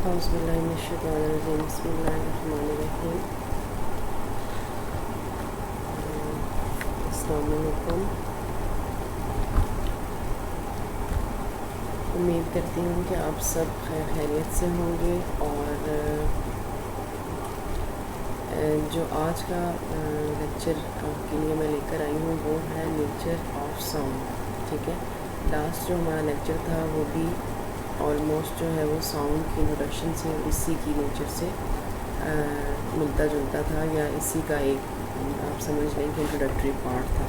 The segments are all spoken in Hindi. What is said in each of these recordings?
औज़ुबिल्लाहिमिनश्शैतानिर्रजीम बिस्मिल्लाहिर्रहमानिर्रहीम। अस्सलाम वालेकुम। उम्मीद करती हूँ कि आप सब खैरियत से होंगे। और जो आज का लेक्चर आपके लिए मैं लेकर आई हूँ वो है नेचर ऑफ साउंड। ठीक है, लास्ट जो हमारा लेक्चर था वो भी ऑलमोस्ट जो है वो साउंड की इंट्रोडक्शन से इसी की नेचर से मिलता जुलता था, या इसी का एक आप समझ लें कि इंट्रोडक्टरी पार्ट था।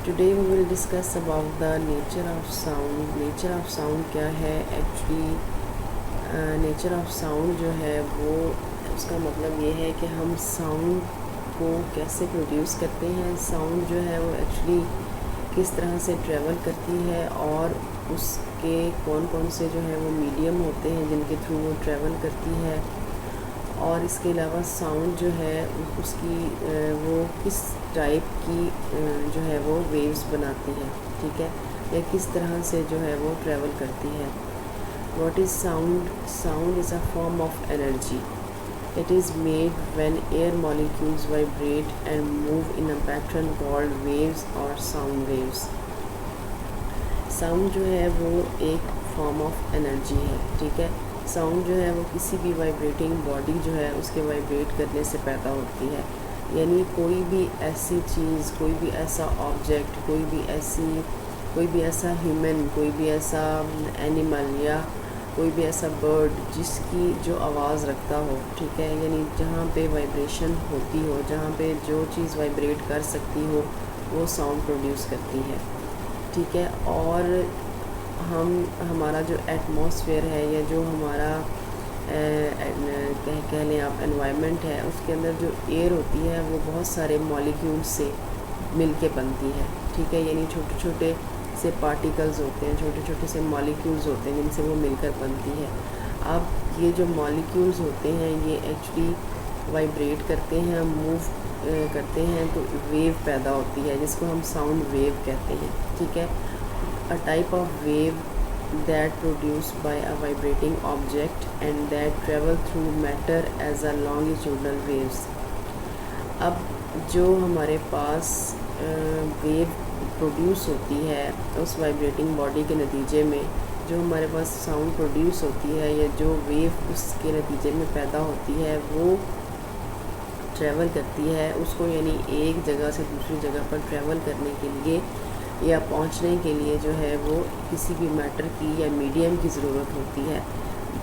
Today we will discuss about the nature of sound. Nature of sound क्या है एक्चुअली? नेचर ऑफ साउंड जो है वो उसका मतलब ये है कि हम साउंड को कैसे प्रोड्यूस करते हैं। साउंड जो है वो एक्चुअली किस तरह से ट्रैवल करती है और उसके कौन कौन से जो है वो मीडियम होते हैं जिनके थ्रू वो ट्रैवल करती है। और इसके अलावा साउंड जो है उसकी वो किस टाइप की जो है वो वेव्स बनाती है, ठीक है, या किस तरह से जो है वो ट्रैवल करती है। What is sound? Sound is a form of energy. It is made when air molecules vibrate and move in a pattern called waves or sound waves. Sound जो है वो एक फॉर्म ऑफ एनर्जी है, ठीक है। साउंड जो है वो किसी भी वाइब्रेटिंग बॉडी जो है उसके वाइब्रेट करने से पैदा होती है। यानी कोई भी ऐसी चीज़, कोई भी ऐसा ऑब्जेक्ट, कोई भी ऐसा ह्यूमन, कोई भी ऐसा एनिमल या कोई भी ऐसा बर्ड जिसकी जो आवाज़ रखता हो, ठीक है, यानी जहाँ पे वाइब्रेशन होती हो, जहाँ पे जो चीज़ वाइब्रेट कर सकती हो वो साउंड प्रोड्यूस करती है, ठीक है। और हमारा जो एटमॉस्फेयर है या जो हमारा कह लें आप एनवायरनमेंट है, उसके अंदर जो एयर होती है वो बहुत सारे मॉलिक्यूल्स से मिल के बनती है, ठीक है। यानी छोटे छोटे से पार्टिकल्स होते हैं, छोटे छोटे से मॉलिक्यूल्स होते हैं जिनसे वो मिलकर बनती है। अब ये जो मॉलिक्यूल्स होते हैं ये एक्चुअली वाइब्रेट करते हैं, मूव करते हैं, तो वेव पैदा होती है जिसको हम साउंड वेव कहते हैं, ठीक है। A type of wave that produce by a vibrating object and that travel through matter as a longitudinal waves. अब जो हमारे पास वेव प्रोड्यूस होती है उस वाइब्रेटिंग बॉडी के नतीजे में, जो हमारे पास साउंड प्रोड्यूस होती है या जो वेव उसके नतीजे में पैदा होती है वो ट्रैवल करती है उसको, यानी एक जगह से दूसरी जगह पर ट्रैवल करने के लिए या पहुंचने के लिए जो है वो किसी भी मैटर की या मीडियम की ज़रूरत होती है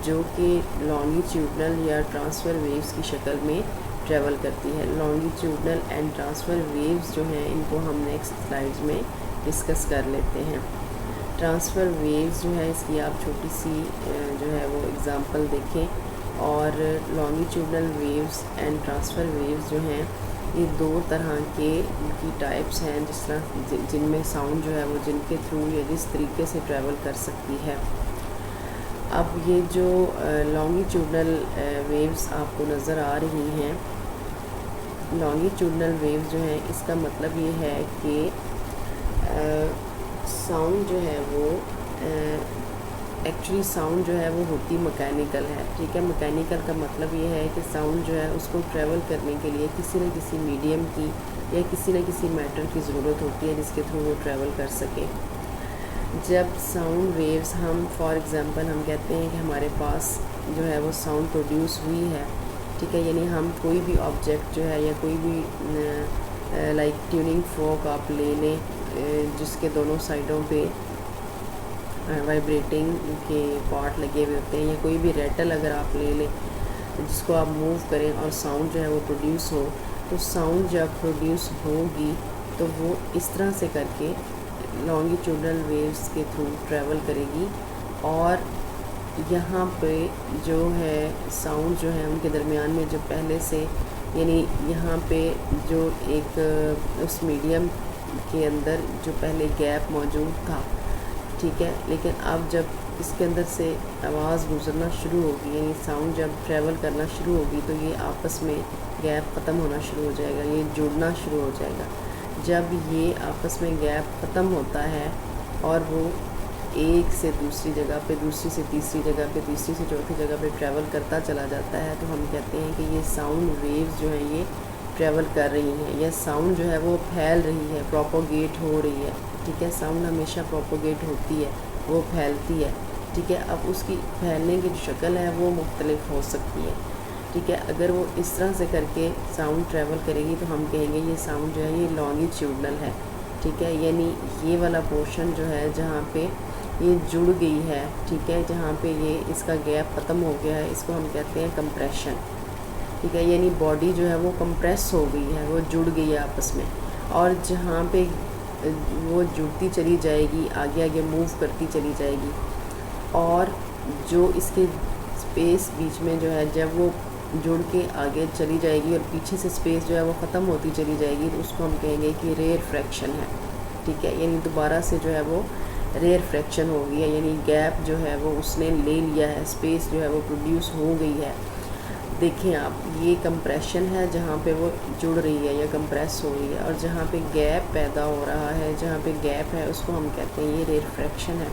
जो कि लॉन्गिट्यूडनल या ट्रांसफ़र वेव्स की शक्ल में ट्रैवल करती है। लॉन्गिट्यूडनल एंड ट्रांसफ़र वेव्स जो हैं इनको हम नेक्स्ट स्लाइड्स में डिस्कस कर लेते हैं। ट्रांसफ़र वेव्स जो है इसकी आप छोटी सी जो है वो एग्ज़ाम्पल देखें। और longitudinal waves and transfer waves जो हैं ये दो तरह के की टाइप्स हैं जिस तरह जिनमें साउंड जो है वो जिनके थ्रू या जिस तरीके से ट्रैवल कर सकती है। अब ये जो लॉन्गिट्यूडनल वेव्स आपको नज़र आ रही हैं, लॉन्गिट्यूडनल वेव्स जो हैं इसका मतलब ये है कि साउंड जो है वो एक्चुअली साउंड जो है वो होती मैकेनिकल है, ठीक है। मैकेनिकल का मतलब ये है कि साउंड जो है उसको ट्रैवल करने के लिए किसी न किसी मीडियम की या किसी न किसी मैटर की ज़रूरत होती है जिसके थ्रू वो ट्रैवल कर सके। जब साउंड वेव्स हम फॉर एग्ज़ाम्पल हम कहते हैं कि हमारे पास जो है वो साउंड प्रोड्यूस हुई है, ठीक है, यानी हम कोई भी ऑब्जेक्ट जो है या कोई भी लाइक ट्यूनिंग फोक आप ले लें जिसके दोनों साइडों पे वाइब्रेटिंग के पार्ट लगे हुए होते हैं, या कोई भी रेटल अगर आप ले लें जिसको आप मूव करें और साउंड जो है वो प्रोड्यूस हो, तो साउंड जब प्रोड्यूस होगी तो वो इस तरह से करके लॉन्गिट्यूडनल वेव्स के थ्रू ट्रैवल करेगी। और यहाँ पे जो है साउंड जो है उनके दरमियान में जो पहले से, यानी यहाँ पे जो एक उस मीडियम के अंदर जो पहले गैप मौजूद था, ठीक है, लेकिन अब जब इसके अंदर से आवाज़ गुजरना शुरू होगी, यानी साउंड जब ट्रैवल करना शुरू होगी तो ये आपस में गैप ख़त्म होना शुरू हो जाएगा, ये जुड़ना शुरू हो जाएगा। जब ये आपस में गैप ख़त्म होता है और वो एक से दूसरी जगह पे, दूसरी से तीसरी जगह पे, तीसरी से चौथी जगह पे ट्रैवल करता चला जाता है, तो हम कहते हैं कि ये साउंड वेव्स जो हैं ये ट्रैवल कर रही हैं, या साउंड जो है वो फैल रही है, प्रोपोगेट हो रही है। ठीक है, साउंड हमेशा प्रोपोगेट होती है, वो फैलती है। ठीक है, अब उसकी फैलने की जो शक्ल है वो मुख्तलिफ हो सकती है। ठीक है, अगर वो इस तरह से करके साउंड ट्रैवल करेगी तो हम कहेंगे ये साउंड जो है ये लॉन्गिट्यूडनल है। ठीक है, यानी ये वाला पोर्शन जो है जहाँ पे ये जुड़ गई है, ठीक है, जहाँ पे ये इसका गैप ख़त्म हो गया है, इसको हम कहते हैं कंप्रेशन। ठीक है, यानी बॉडी जो है वो कंप्रेस हो गई है, वो जुड़ गई है आपस में, और जहाँ पे वो जुड़ती चली जाएगी, आगे आगे मूव करती चली जाएगी, और जो इसके स्पेस बीच में जो है जब वो जुड़ के आगे चली जाएगी और पीछे से स्पेस जो है वो ख़त्म होती चली जाएगी, तो उसको हम कहेंगे कि रेयर फ्रैक्शन है। ठीक है, यानी दोबारा से जो है वो रेयर फ्रैक्शन हो गई है, यानी गैप जो है वो उसने ले लिया है, स्पेस जो है वो प्रोड्यूस हो गई है। देखें आप, ये कंप्रेशन है जहाँ पे वो जुड़ रही है या कंप्रेस हो रही है, और जहाँ पे गैप पैदा हो रहा है, जहाँ पे गैप है, उसको हम कहते हैं ये रेयर फ्रैक्शन है।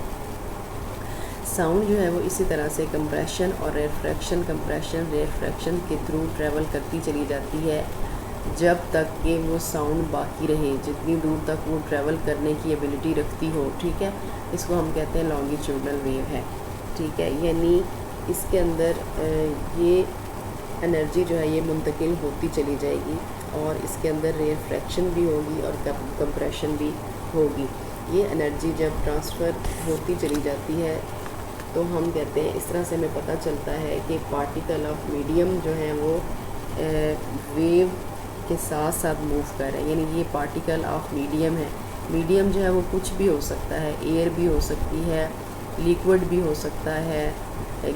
साउंड जो है वो इसी तरह से कंप्रेशन और रेफ्रैक्शन, कंप्रेशन रेफ्रैक्शन के थ्रू ट्रैवल करती चली जाती है जब तक कि वो साउंड बाकी रहे, जितनी दूर तक वो ट्रैवल करने की एबिलिटी रखती हो। ठीक है, इसको हम कहते हैं लॉन्गिट्यूडनल वेव है। ठीक है, यानी इसके अंदर ये एनर्जी जो है ये मुंतकिल होती चली जाएगी, और इसके अंदर रेफ्रैक्शन भी होगी और कंप्रेशन भी होगी। ये एनर्जी जब ट्रांसफ़र होती चली जाती है तो हम कहते हैं, इस तरह से हमें पता चलता है कि पार्टिकल ऑफ मीडियम जो है वो वेव के साथ साथ मूव कर रहे हैं, यानी ये पार्टिकल ऑफ मीडियम है। मीडियम जो है वो कुछ भी हो सकता है, एयर भी हो सकती है, लिक्विड भी हो सकता है,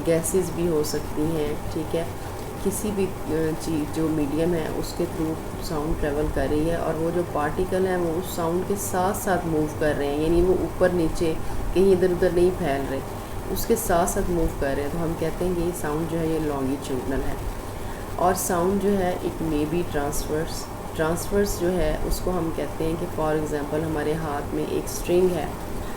गैसेस भी हो सकती हैं। ठीक है, किसी भी चीज़ जो मीडियम है उसके थ्रू साउंड ट्रैवल कर रही है, और वो जो पार्टिकल हैं वो उस साउंड के साथ साथ मूव कर रहे हैं, यानी वो ऊपर नीचे कहीं इधर उधर नहीं फैल रहे, उसके साथ साथ मूव कर रहे हैं। तो हम कहते हैं कि ये साउंड जो है ये लॉन्गिट्यूडनल है। और साउंड जो है इट मे बी ट्रांसवर्स जो है उसको हम कहते हैं कि फॉर एग्ज़ाम्पल हमारे हाथ में एक स्ट्रिंग है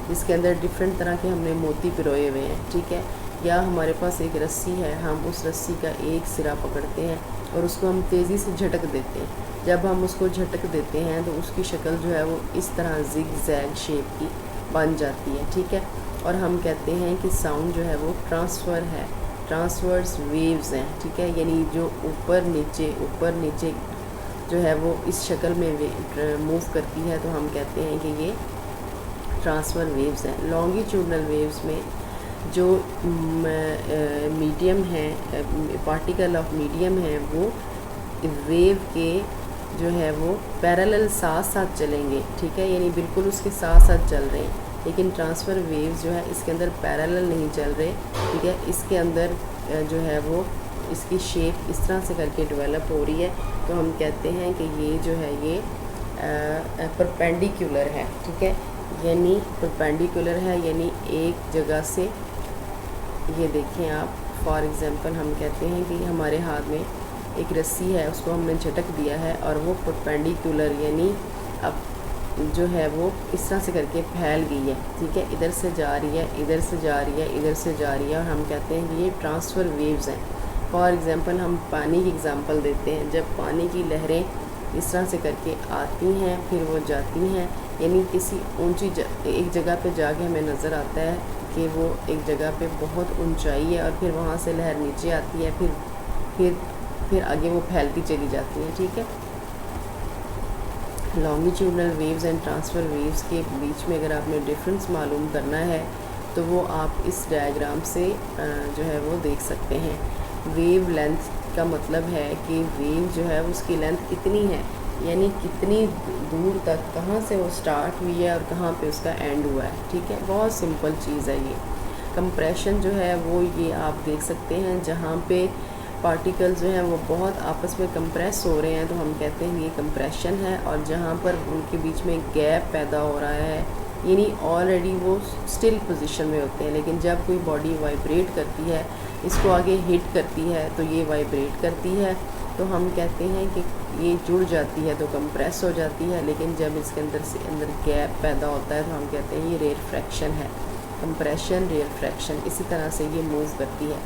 जिसके अंदर डिफरेंट तरह के हमने मोती पिरोए हुए हैं। ठीक है, या हमारे पास एक रस्सी है, हम उस रस्सी का एक सिरा पकड़ते हैं और उसको हम तेज़ी से झटक देते हैं। जब हम उसको झटक देते हैं तो उसकी शक्ल जो है वो इस तरह जिग जैग शेप की बन जाती है। ठीक है, और हम कहते हैं कि साउंड जो है वो ट्रांसफ़र है, ट्रांसवर्स वेव्स हैं। ठीक है, यानी जो ऊपर नीचे जो है वो इस शक्ल में मूव करती है, तो हम कहते हैं कि ये ट्रांसफ़र वेव्स हैं। लॉन्गिट्यूडनल वेव्स में जो मीडियम है, पार्टिकल ऑफ मीडियम है, वो वेव के जो है वो पैरेलल साथ साथ चलेंगे। ठीक है, यानी बिल्कुल उसके साथ साथ चल रहे हैं, लेकिन ट्रांसफ़र वेव्स जो है इसके अंदर पैरेलल नहीं चल रहे। ठीक है, इसके अंदर जो है वो इसकी शेप इस तरह से करके डेवलप हो रही है, तो हम कहते हैं कि ये जो है ये परपेंडिकुलर है। ठीक है, यानी परपेंडिकुलर है, यानी एक जगह से, ये देखें आप, फॉर एग्ज़ाम्पल हम कहते हैं कि हमारे हाथ में एक रस्सी है, उसको हमने झटक दिया है और वो परपेंडिकुलर यानी अब जो है वो इस तरह से करके फैल गई है। ठीक है, इधर से जा रही है, इधर से जा रही है, इधर से जा रही है, और हम कहते हैं कि ये ट्रांसफ़र वेव्स हैं। फॉर एग्ज़ाम्पल हम पानी की एग्ज़ाम्पल देते हैं, जब पानी की लहरें इस तरह से करके आती हैं फिर वो जाती हैं, यानी किसी ऊंची एक जगह पे जाके हमें नज़र आता है कि वो एक जगह पे बहुत ऊंचाई है, और फिर वहाँ से लहर नीचे आती है, फिर आगे वो फैलती चली जाती है। ठीक है, longitudinal waves and transfer waves के बीच में अगर आपने डिफरेंस मालूम करना है तो वो आप इस डायग्राम से जो है वो देख सकते हैं। वेव लेंथ का मतलब है कि वेव जो है उसकी लेंथ कितनी है, यानी कितनी दूर तक, कहाँ से वो स्टार्ट हुई है और कहाँ पे उसका एंड हुआ है। ठीक है, बहुत सिंपल चीज़ है ये। कंप्रेशन जो है वो ये आप देख सकते हैं, जहाँ पे पार्टिकल्स जो हैं वो बहुत आपस में कंप्रेस हो रहे हैं, तो हम कहते हैं ये कंप्रेशन है। और जहाँ पर उनके बीच में गैप पैदा हो रहा है, यानी ऑलरेडी वो स्टिल पोजीशन में होते हैं, लेकिन जब कोई बॉडी वाइब्रेट करती है, इसको आगे हिट करती है, तो ये वाइब्रेट करती है, तो हम कहते हैं कि ये जुड़ जाती है तो कंप्रेस हो जाती है। लेकिन जब इसके अंदर से अंदर गैप पैदा होता है तो हम कहते हैं ये रेरफ्रैक्शन है। कंप्रेशन, रेयरफ्रैक्शन, इसी तरह से ये मूव करती है।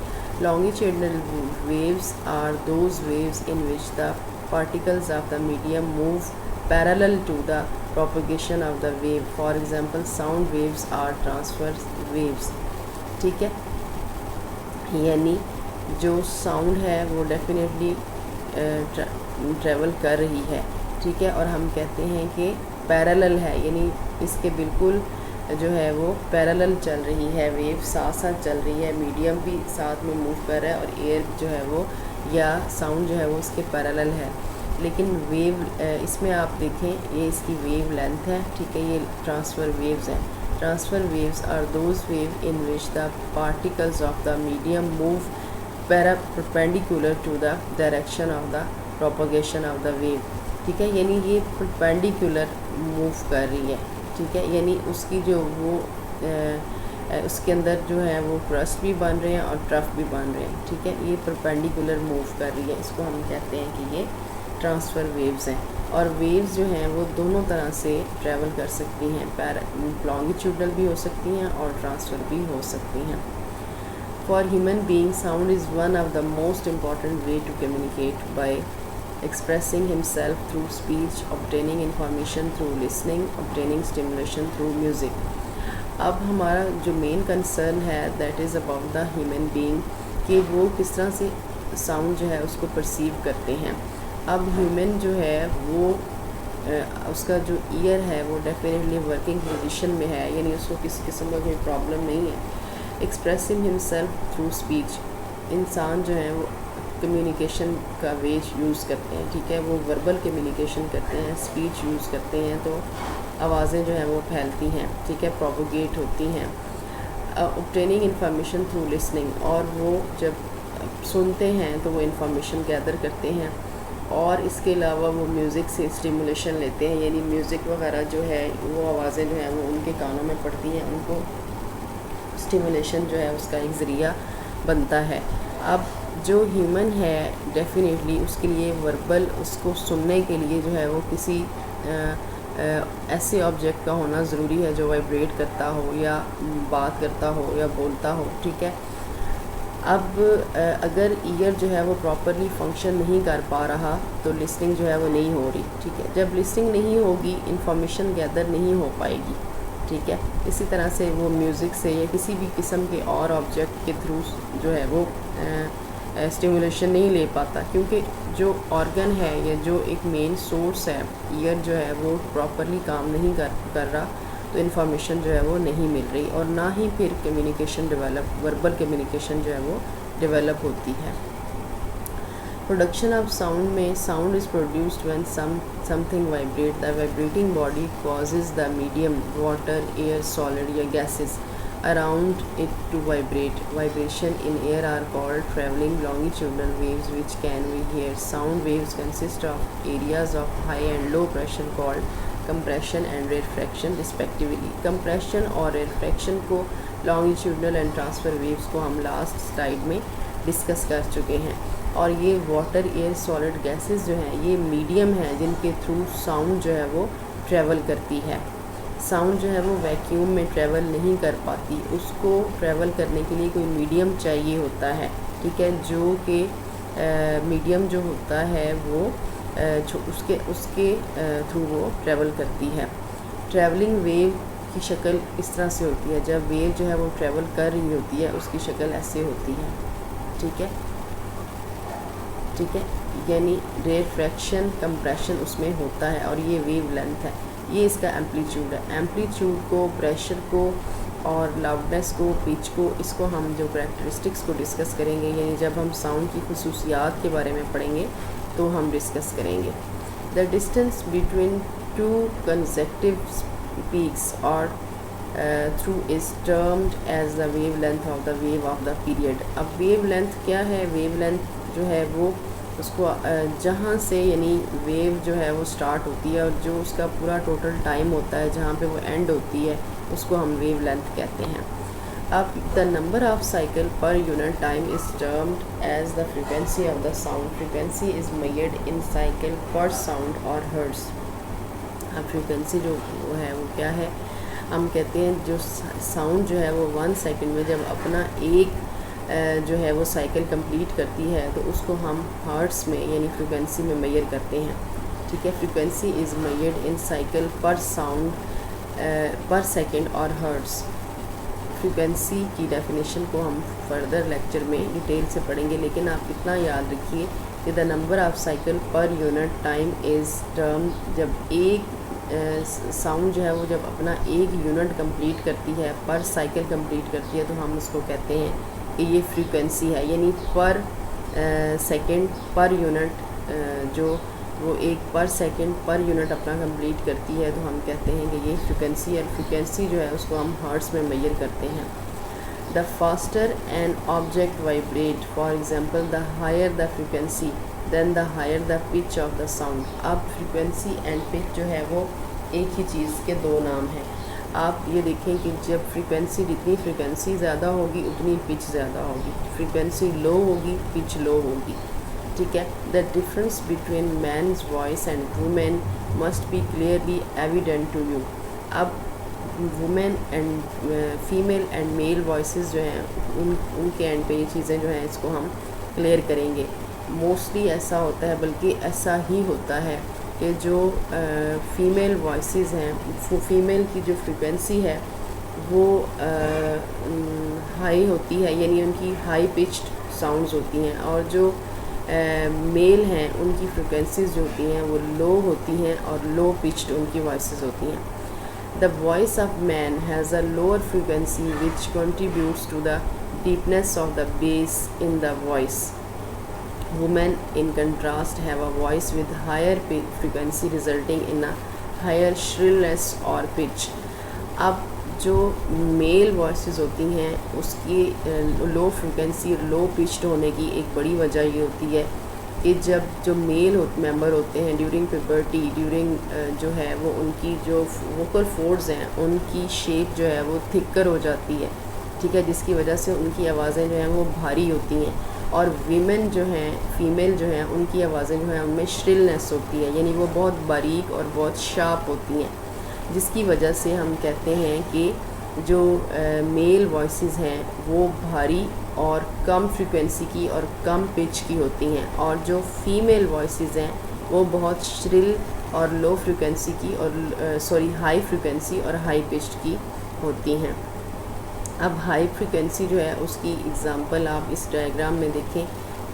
Longitudinal waves are those waves in which the particles of the medium move parallel to the propagation of the wave. For example, sound waves are transfer waves। ठीक है, यानी जो साउंड है वो डेफिनेटली ट्रैवल कर रही है, ठीक है, और हम कहते हैं कि पैरेलल है, यानी इसके बिल्कुल जो है वो पैरेलल चल रही है, वेव साथ साथ चल रही है, मीडियम भी साथ में मूव कर रहा है और एयर जो है वो या साउंड जो है वो उसके पैरेलल है। लेकिन वेव इसमें आप देखें ये इसकी वेव लेंथ है, ठीक है, ये ट्रांसफ़र वेव्स हैं। Transfer waves are those wave in which the particles of the medium move perpendicular to the direction of the propagation of the wave. ठीक है, यानी ये परपेंडिकुलर मूव कर रही है, ठीक है, यानी उसकी जो वो उसके अंदर जो है वो क्रस्ट भी बन रहे हैं और ट्रफ भी बन रहे हैं, ठीक है, ये परपेंडिकुलर मूव कर रही है, इसको हम कहते हैं कि ये ट्रांसफ़र वेव्स हैं। और वेव्स जो हैं वो दोनों तरह से ट्रैवल कर सकती हैं, लॉन्गिट्यूडनल भी हो सकती हैं और ट्रांसफ़र भी हो सकती हैं। For human being sound is one of the most important way to communicate by expressing himself through speech, obtaining information through listening, obtaining stimulation through music। अब हमारा जो मेन कंसर्न है that is about the human being कि वो किस तरह से साउंड जो है उसको परसीव करते हैं। अब ह्यूमन जो है वो उसका जो ईयर है वो डेफिनेटली वर्किंग पोजीशन में है, यानी उसको किसी किस्म का कोई प्रॉब्लम नहीं है। एक्सप्रेसिंग हिमसेल्फ थ्रू स्पीच, इंसान जो है वो कम्युनिकेशन का वेज यूज़ करते हैं, ठीक है, वो वर्बल कम्युनिकेशन करते हैं, स्पीच यूज़ करते हैं, तो आवाज़ें जो हैं वो फैलती हैं, ठीक है, प्रोपोगेट होती हैं। ऑब्टेनिंग इन्फॉर्मेशन थ्रू लिसनिंग, और वो जब सुनते हैं तो वो इन्फॉर्मेशन गैदर करते हैं, और इसके अलावा वो म्यूज़िक से स्टिमुलेशन लेते हैं, यानी म्यूज़िक वगैरह जो है वो आवाज़ें जो हैं वो उनके कानों में पड़ती हैं, उनको स्टिमुलेशन जो है उसका एक ज़रिया बनता है। अब जो ह्यूमन है डेफिनेटली उसके लिए वर्बल, उसको सुनने के लिए जो है वो किसी ऐसे ऑब्जेक्ट का होना ज़रूरी है जो वाइब्रेट करता हो या बात करता हो या बोलता हो, ठीक है। अब अगर ईयर जो है वो प्रॉपरली फंक्शन नहीं कर पा रहा तो लिसनिंग जो है वो नहीं हो रही, ठीक है। जब लिसनिंग नहीं होगी इंफॉर्मेशन गैदर नहीं हो पाएगी, ठीक है। इसी तरह से वो म्यूज़िक से या किसी भी किस्म के और ऑब्जेक्ट के थ्रू जो है वो स्टिमुलेशन नहीं ले पाता, क्योंकि जो ऑर्गन है या जो एक मेन सोर्स है ईयर जो है वो प्रॉपरली काम नहीं कर रहा, तो इन्फॉर्मेशन जो है वो नहीं मिल रही और ना ही फिर कम्युनिकेशन वर्बल कम्युनिकेशन जो है वो डेवलप होती है। प्रोडक्शन ऑफ साउंड में sound is produced when something vibrate. The vibrating body causes the medium water, air, solid या gases around it to vibrate. Vibration in air are called traveling longitudinal waves, which can be heard. Sound waves consist of areas of high and low pressure called compression and rarefaction respectively. Compression और rarefaction को longitudinal and transfer waves को हम लास्ट स्लाइड में डिस्कस कर चुके हैं। और ये वाटर, एयर, सॉलिड, गैसेस जो हैं ये मीडियम हैं जिनके थ्रू साउंड जो है वो ट्रैवल करती है। साउंड जो है वो वैक्यूम में ट्रैवल नहीं कर पाती, उसको ट्रैवल करने के लिए कोई मीडियम चाहिए होता है, ठीक है, जो कि मीडियम जो होता है वो उसके थ्रू वो ट्रैवल करती है। ट्रैवलिंग वेव की शक्ल इस तरह से होती है, जब वेव जो है वो ट्रैवल कर रही होती है उसकी शक्ल ऐसे होती है, ठीक है, ठीक है, यानी रेफ्रैक्शन, कंप्रेशन उसमें होता है और ये वेव लेंथ है, ये इसका एम्पलीट्यूड है। एम्पलीट्यूड को, प्रेशर को और लाउडनेस को, पिच को, इसको हम जो करैक्टरिस्टिक्स को डिस्कस करेंगे, यानी जब हम साउंड की खुसूसियात के बारे में पढ़ेंगे तो हम डिस्कस करेंगे। The distance between two consecutive peaks और trough is termed as the wavelength of the wave of the period. अब वेव लेंथ क्या है? वेव लेंथ जो है वो उसको जहाँ से यानी वेव जो है वो स्टार्ट होती है और जो उसका पूरा टोटल टाइम होता है जहाँ पे वो एंड होती है उसको हम वेव लेंथ कहते हैं। अब the number of cycle per unit time is termed as the frequency of the sound. Frequency is measured in cycle per sound और हर्ट्ज़। अब फ्रीक्वेंसी जो है वो क्या है? हम कहते हैं जो साउंड जो है वो 1 सेकंड में जब अपना एक जो है वो साइकिल कंप्लीट करती है तो उसको हम हर्ट्स में यानी फ्रीक्वेंसी में मेजर करते हैं। ठीक है, frequency is measured in cycle per sound पर सेकंड और हर्ट्स। फ्रीक्वेंसी की डेफिनेशन को हम फर्दर लेक्चर में डिटेल से पढ़ेंगे, लेकिन आप इतना याद रखिए कि the number of cycle per unit time is term, जब एक साउंड जो है वो जब अपना एक यूनिट कंप्लीट करती है, पर साइकिल कंप्लीट करती है, तो हम उसको कहते हैं कि ये फ्रीक्वेंसी है। यानी पर सेकंड पर यूनिट जो वो एक पर सेकंड पर यूनिट अपना कंप्लीट करती है, तो हम कहते हैं कि ये फ्रीक्वेंसी है। फ्रीक्वेंसी जो है उसको हम हर्ट्स में मेजर करते हैं। The faster an object vibrate, for example the higher the frequency then the higher the pitch of the sound. अब फ्रीक्वेंसी एंड पिच जो है वो एक ही चीज़ के दो नाम हैं। आप ये देखें कि जब फ्रीक्वेंसी, जितनी फ्रीक्वेंसी ज़्यादा होगी उतनी पिच ज़्यादा होगी, फ्रीक्वेंसी लो होगी पिच लो होगी। ठीक है, the difference between man's voice and women must be clearly evident to you. अब women and female and male voices जो हैं उनके एंड पे ये चीज़ें जो हैं इसको हम क्लियर करेंगे। मोस्टली ऐसा होता है, बल्कि ऐसा ही होता है कि जो फ़ीमेल वॉइसेस हैं, फीमेल की जो फ्रीक्वेंसी है वो हाई होती है, यानी उनकी हाई पिच्ड साउंड्स होती हैं, और जो मेल हैं उनकी फ्रीक्वेंसीज जो होती हैं वो लो होती हैं और लो पिच्ड उनकी वॉइसेस होती हैं। The voice of man has a lower frequency which contributes to the deepness of the bass in the voice. Women in contrast have a voice with higher frequency resulting in a higher shrillness or pitch। अब जो मेल वॉइसेस होती हैं उसकी लो फ्रीक्वेंसी लो पिच्ड होने की एक बड़ी वजह ये होती है कि जब जो मेल मेंबर होते हैं ड्यूरिंग प्यूबर्टी, ड्यूरिंग जो है वो उनकी जो वोकल फोर्ड्स हैं उनकी शेप जो है वो थिकर हो जाती है। ठीक है, जिसकी वजह से उनकी आवाज़ें जो हैं वो भारी होती हैं, और वीमेन जो हैं, फीमेल जो हैं, उनकी आवाज़ें जो हैं उनमें श्रिलनेस होती है, यानी वो बहुत बारीक और बहुत शार्प होती हैं, जिसकी वजह से हम कहते हैं कि जो मेल वॉइसेस हैं वो भारी और कम फ्रीक्वेंसी की और कम पिच की होती हैं, और जो फीमेल वॉइसेस हैं वो बहुत श्रिल और लो फ्रीक्वेंसी की और हाई फ्रीक्वेंसी और हाई पिच्ड की होती हैं। अब हाई फ्रीक्वेंसी जो है उसकी एग्ज़ाम्पल आप इस डायग्राम में देखें।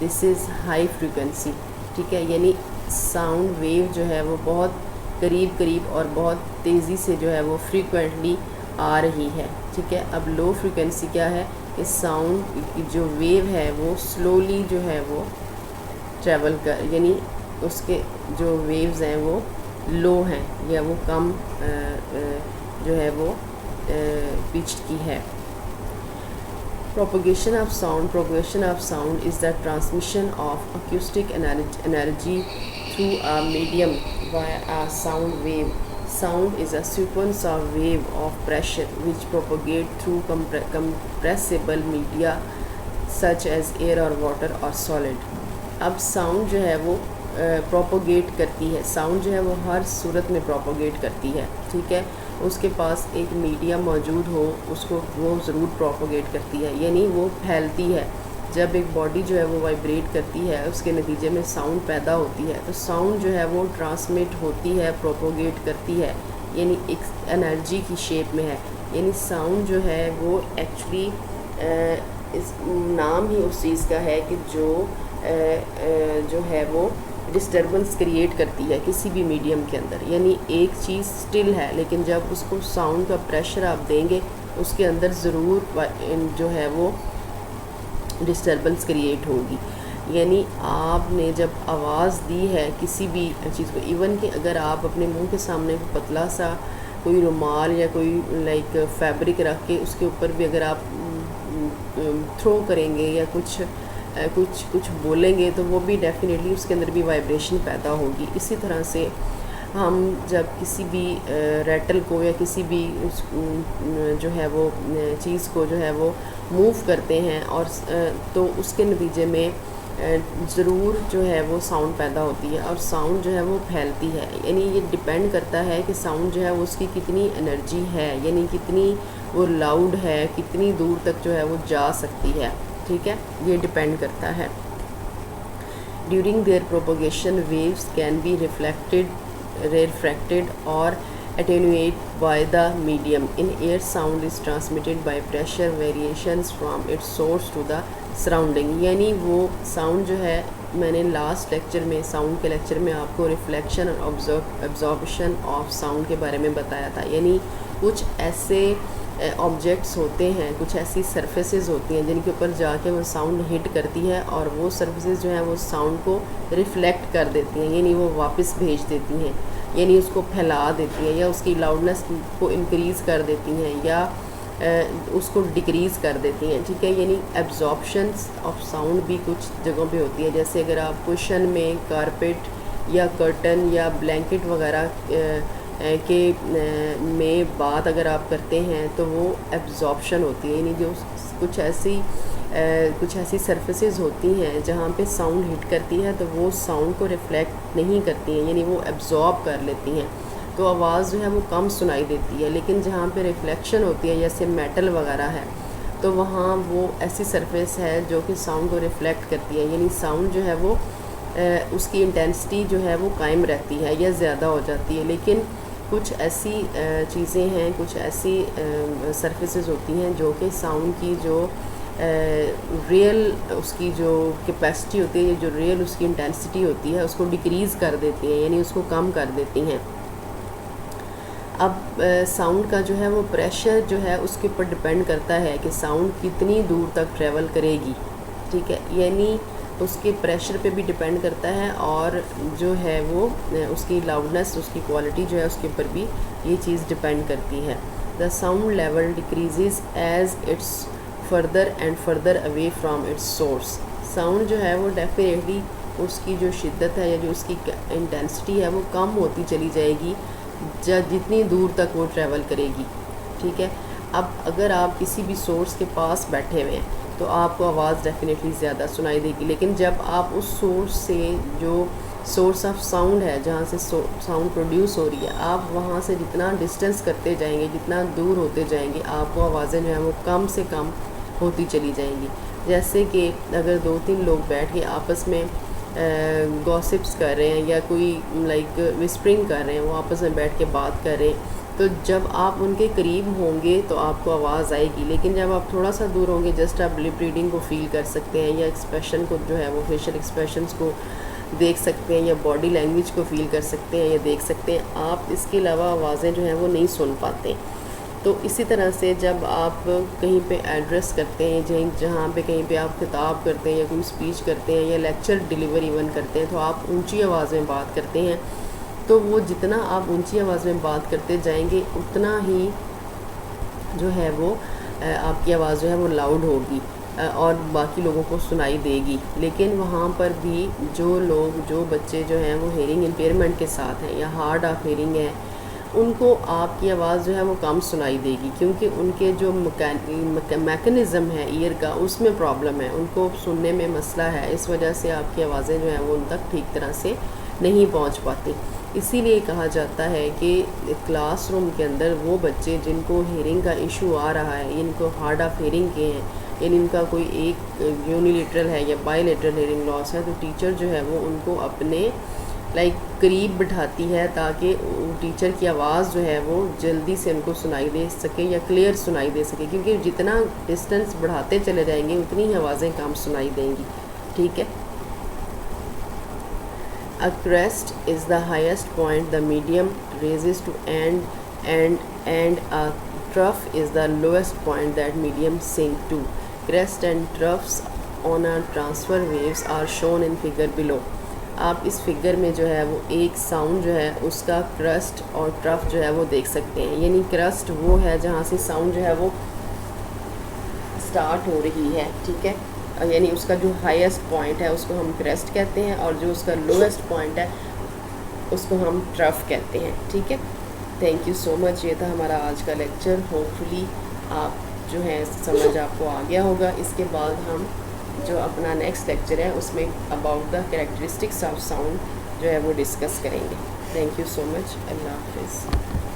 This is high frequency. ठीक है, यानी साउंड वेव जो है वो बहुत करीब करीब और बहुत तेज़ी से जो है वो फ्रीक्वेंटली आ रही है। ठीक है, अब लो फ्रीक्वेंसी क्या है, इस साउंड की जो वेव है वो स्लोली जो है वो ट्रैवल कर, यानी उसके जो वेव्स हैं वो लो हैं या वो कम जो है वो पिच्ड की है। Propagation of sound is the transmission of acoustic energy through a medium via a sound wave. Sound is a sequence of wave of pressure which propagate through compressible media such as air or water or solid. अब sound जो है वो प्रोपोगेट करती है, साउंड जो है वो हर सूरत में प्रोपोगेट करती है। ठीक है, उसके पास एक मीडियम मौजूद हो उसको वो ज़रूर प्रोपोगेट करती है, यानी वो फैलती है। जब एक बॉडी जो है वो वाइब्रेट करती है उसके नतीजे में साउंड पैदा होती है, तो साउंड जो है वो ट्रांसमिट होती है, प्रोपोगेट करती है, यानी एक एनर्जी की शेप में है। यानी साउंड जो है वो एक्चुअली इस नाम ही उस चीज़ का है कि जो है वो डिस्टर्बेंस क्रिएट करती है किसी भी मीडियम के अंदर। यानी एक चीज़ स्टिल है, लेकिन जब उसको साउंड का प्रेशर आप देंगे उसके अंदर ज़रूर जो है वो डिस्टर्बेंस क्रिएट होगी। यानी आपने जब आवाज़ दी है किसी भी चीज़ को, इवन कि अगर आप अपने मुंह के सामने पतला सा कोई रुमाल या कोई लाइक फैब्रिक रख के उसके ऊपर भी अगर आप थ्रो करेंगे या कुछ बोलेंगे तो वो भी डेफिनेटली उसके अंदर भी वाइब्रेशन पैदा होगी। इसी तरह से हम जब किसी भी रैटल को या किसी भी जो है वो चीज़ को जो है वो मूव करते हैं और तो उसके नतीजे में ज़रूर जो है वो साउंड पैदा होती है और साउंड जो है वो फैलती है। यानी ये डिपेंड करता है कि साउंड जो है वो उसकी कितनी एनर्जी है, यानी कितनी वो लाउड है, कितनी दूर तक जो है वो जा सकती है। ठीक है, ये डिपेंड करता है। During their propagation waves can be refracted or attenuated by the medium. In air, sound is transmitted by pressure variations from its source to the surrounding. यानी वो साउंड जो है, मैंने लास्ट लेक्चर में, साउंड के लेक्चर में आपको रिफ्लेक्शन और एब्जॉर्प्शन ऑफ साउंड के बारे में बताया था। यानी कुछ ऐसे ऑब्जेक्ट्स होते हैं, कुछ ऐसी सरफेसेस होती हैं जिनके ऊपर जाके वो साउंड हिट करती है और वो सरफेसेस जो हैं वो साउंड को रिफ्लेक्ट कर देती हैं, यानी वो वापस भेज देती हैं, यानी उसको फैला देती हैं या उसकी लाउडनेस को इंक्रीज़ कर देती हैं या उसको डिक्रीज़ कर देती हैं। ठीक है, यानी एब्जॉर्प्शन ऑफ साउंड भी कुछ जगहों पे होती है। जैसे अगर आप कुशन में कारपेट या कर्टन या ब्लैंकेट वगैरह के में बात अगर आप करते हैं तो वो एब्जॉर्प्शन होती है, यानी जो कुछ ऐसी सरफेसेस होती हैं जहाँ पे साउंड हिट करती है तो वो साउंड को रिफ्लेक्ट नहीं करती हैं, यानी वो एब्जॉर्ब कर लेती हैं, तो आवाज़ जो है वो कम सुनाई देती है। लेकिन जहाँ पे रिफ्लेक्शन होती है जैसे मेटल वगैरह है तो वहाँ वो ऐसी सरफेस है जो कि साउंड को रिफ्लेक्ट करती है, यानी साउंड जो है वो उसकी इंटेंसिटी जो है वो कायम रहती है या ज़्यादा हो जाती है। लेकिन कुछ ऐसी चीज़ें हैं, कुछ ऐसी सरफेसेस होती हैं जो कि साउंड की जो रियल उसकी जो कैपेसिटी होती है, जो रियल उसकी इंटेंसिटी होती है उसको डिक्रीज़ कर देती हैं, यानी उसको कम कर देती हैं। अब साउंड का जो है वो प्रेशर जो है उसके ऊपर डिपेंड करता है कि साउंड कितनी दूर तक ट्रैवल करेगी। ठीक है, यानी उसके प्रेशर पे भी डिपेंड करता है और जो है वो उसकी लाउडनेस, उसकी क्वालिटी जो है उसके ऊपर भी ये चीज़ डिपेंड करती है। The sound level decreases as it's further and further away from its source. Sound जो है वो डेफिनेटली उसकी जो शिद्दत है या जो उसकी इंटेंसिटी है वो कम होती चली जाएगी जितनी दूर तक वो ट्रैवल करेगी। ठीक है, अब अगर आप किसी भी सोर्स के पास बैठे हुए हैं तो आपको आवाज़ डेफिनेटली ज़्यादा सुनाई देगी, लेकिन जब आप उस सोर्स से, जो सोर्स ऑफ साउंड है जहाँ से साउंड प्रोड्यूस हो रही है, आप वहाँ से जितना डिस्टेंस करते जाएंगे, जितना दूर होते जाएंगे, आपको आवाज़ें जो हैं वो कम से कम होती चली जाएंगी। जैसे कि अगर 2-3 लोग बैठ के आपस में गॉसिप्स कर रहे हैं या कोई विस्परिंग कर रहे हैं, वो आपस में बैठ के बात कर रहे हैं, तो जब आप उनके करीब होंगे तो आपको आवाज़ आएगी, लेकिन जब आप थोड़ा सा दूर होंगे जस्ट आप लिप रीडिंग को फील कर सकते हैं या एक्सप्रेशन को जो है वो फेशियल एक्सप्रेशंस को देख सकते हैं या बॉडी लैंग्वेज को फील कर सकते हैं या देख सकते हैं। आप इसके अलावा आवाज़ें जो हैं वो नहीं सुन पाते। तो इसी तरह से जब आप कहीं पे एड्रेस करते हैं, जहाँ पे कहीं पे आप खिताब करते हैं या कोई स्पीच करते हैं या लेक्चर डिलीवर इवन करते हैं, तो आप ऊंची आवाज़ में बात करते हैं, तो वो जितना आप ऊंची आवाज़ में बात करते जाएंगे उतना ही जो है वो आपकी आवाज़ जो है वो लाउड होगी और बाकी लोगों को सुनाई देगी। लेकिन वहाँ पर भी जो बच्चे जो हैं वो हेयरिंग इम्पेयरमेंट के साथ हैं या हार्ड ऑफ हेयरिंग है, उनको आपकी आवाज़ जो है वो कम सुनाई देगी, क्योंकि उनके जो मैकेनिज़्म है ईयर का उसमें प्रॉब्लम है, उनको सुनने में मसला है। इस वजह से आपकी आवाज़ें जो हैं वो उन तक ठीक तरह से नहीं पहुंच पाती। इसीलिए कहा जाता है कि क्लासरूम के अंदर वो बच्चे जिनको हेयरिंग का इशू आ रहा है, इनको हार्ड ऑफ हेयरिंग के हैं, यानी इनका कोई एक यूनिलेटरल है या बायलेटरल हेयरिंग लॉस है, तो टीचर जो है वो उनको अपने करीब बिठाती है ताकि टीचर की आवाज़ जो है वो जल्दी से उनको सुनाई दे सके या क्लियर सुनाई दे सके, क्योंकि जितना डिस्टेंस बढ़ाते चले जाएंगे उतनी ही आवाज़ें कम सुनाई देंगी। ठीक है। A crest is the highest point the medium raises to and a trough is the lowest point that medium sink to. Crest and troughs on a transfer waves are shown in figure below. आप इस फिगर में जो है वो एक साउंड जो है उसका क्रस्ट और ट्रफ जो है वो देख सकते हैं। यानी क्रस्ट वो है जहाँ से साउंड जो है वो स्टार्ट हो रही है। ठीक है, यानी उसका जो हाईएस्ट पॉइंट है उसको हम क्रेस्ट कहते हैं और जो उसका लोएस्ट पॉइंट है उसको हम ट्रफ कहते हैं। ठीक है, थैंक यू सो मच। ये था हमारा आज का लेक्चर। होपफुली आप जो है समझ आपको आ गया होगा। इसके बाद हम जो अपना नेक्स्ट लेक्चर है उसमें about the characteristics of sound जो है वो डिस्कस करेंगे। Thank you so much. अल्लाह हाफिज़।